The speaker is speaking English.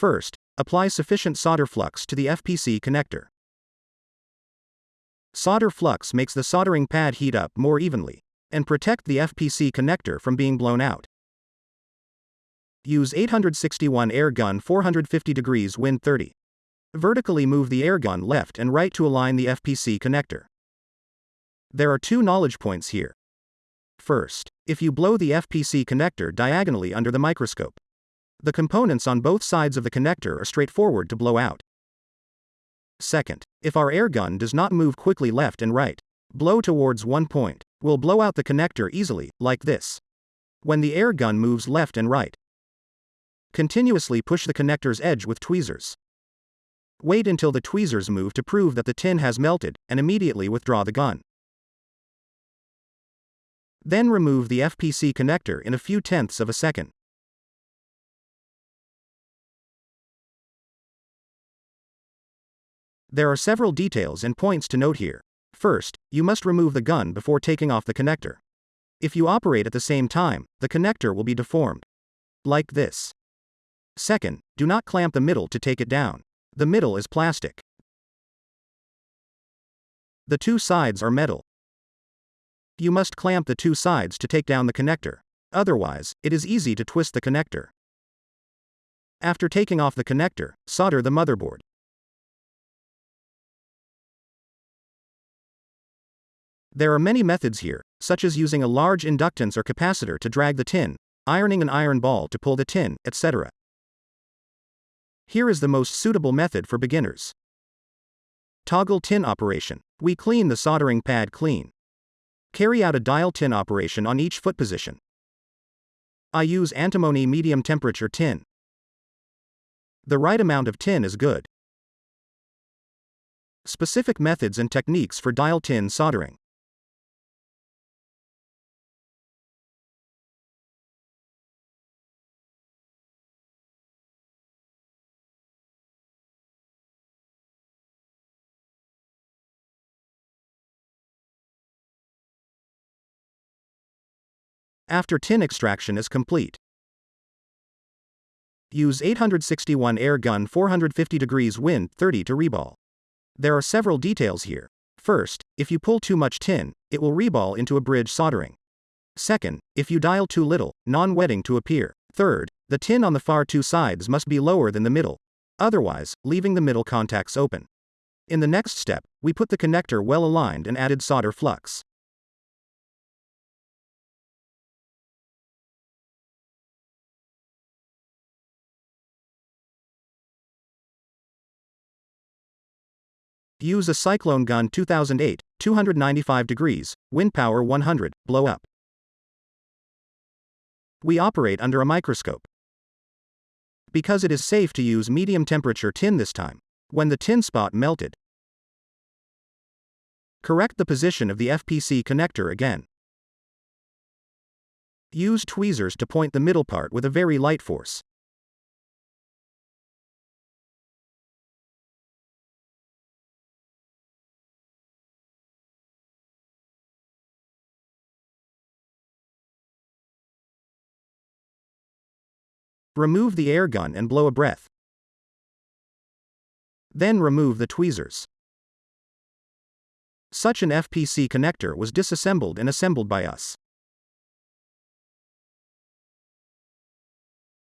First, apply sufficient solder flux to the FPC connector. Solder flux makes the soldering pad heat up more evenly and protect the FPC connector from being blown out. Use 861 air gun 450 degrees wind 30. Vertically move the air gun left and right to align the FPC connector. There are two knowledge points here. First, if you blow the FPC connector diagonally under the microscope, the components on both sides of the connector are straightforward to blow out. Second, if our air gun does not move quickly left and right, blow towards one point, we'll blow out the connector easily, like this. When the air gun moves left and right, continuously push the connector's edge with tweezers. Wait until the tweezers move to prove that the tin has melted, and immediately withdraw the gun. Then remove the FPC connector in a few tenths of a second. There are several details and points to note here. First, you must remove the gun before taking off the connector. If you operate at the same time, the connector will be deformed. Like this. Second, do not clamp the middle to take it down. The middle is plastic. The two sides are metal. You must clamp the two sides to take down the connector. Otherwise, it is easy to twist the connector. After taking off the connector, solder the motherboard. There are many methods here, such as using a large inductance or capacitor to drag the tin, ironing an iron ball to pull the tin, etc. Here is the most suitable method for beginners. Toggle tin operation. We clean the soldering pad clean. Carry out a dial tin operation on each foot position. I use antimony medium temperature tin. The right amount of tin is good. Specific methods and techniques for dial tin soldering. After tin extraction is complete, use 861 air gun 450 degrees wind 30 to reball. There are several details here. First, if you pull too much tin, it will reball into a bridge soldering. Second, if you dial too little, non-wetting to appear. Third, the tin on the far two sides must be lower than the middle. Otherwise, leaving the middle contacts open. In the next step, we put the connector well aligned and added solder flux. Use a cyclone gun 2008, 295 degrees, wind power 100, blow up. We operate under a microscope. Because it is safe to use medium temperature tin this time. When the tin spot melted, correct the position of the FPC connector again. Use tweezers to point the middle part with a very light force. Remove the air gun and blow a breath. Then remove the tweezers. Such an FPC connector was disassembled and assembled by us.